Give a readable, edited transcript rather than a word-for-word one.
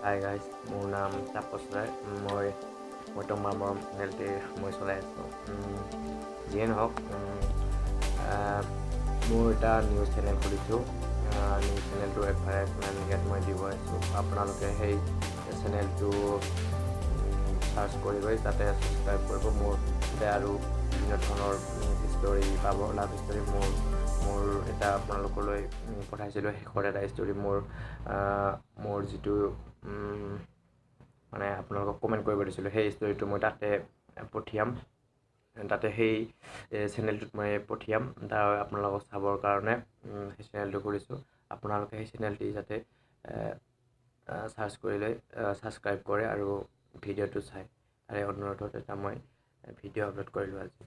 Hi guys, মোৰ নাম তাপস ৰায়। মই তোমাৰ মৰম চেনেলটি মই চলাই আছোঁ। যিয়ে নহওক, মোৰ এটা নিউজ চেনেল খুলিছোঁ। নিউজ চেনেলটোৰ এডভাৰটাইজমেণ্ট ইয়াত মই দিব আহিছোঁ। আপোনালোকে সেই চেনেলটো চাৰ্চ কৰি গৈ তাতে ছাবস্ক্ৰাইব কৰিব। মোৰ তাতে আৰু বিভিন্ন ধৰণৰ ষ্টৰি পাব, লাভ ষ্টৰি। মোৰ এটা আপোনালোকলৈ পঠাইছিলোঁ শেষৰ এটা ষ্টৰি। মোৰ যিটো মানে আপোনালোকক কমেণ্ট কৰিব দিছিলোঁ, সেই ষ্টৰিটো মই তাতে পঠিয়াম। তাতে সেই চেনেলটোত মই পঠিয়াম। তাৰ আপোনালোকক চাবৰ কাৰণে সেই চেনেলটো কৰিছোঁ। আপোনালোকে সেই চেনেলটি যাতে চাৰ্চ কৰি লৈ ছাবস্ক্ৰাইব কৰে আৰু ভিডিঅ'টো চাই। তাৰে অনুৰোধত এটা মই ভিডিঅ' আপলোড কৰিলোঁ আজি।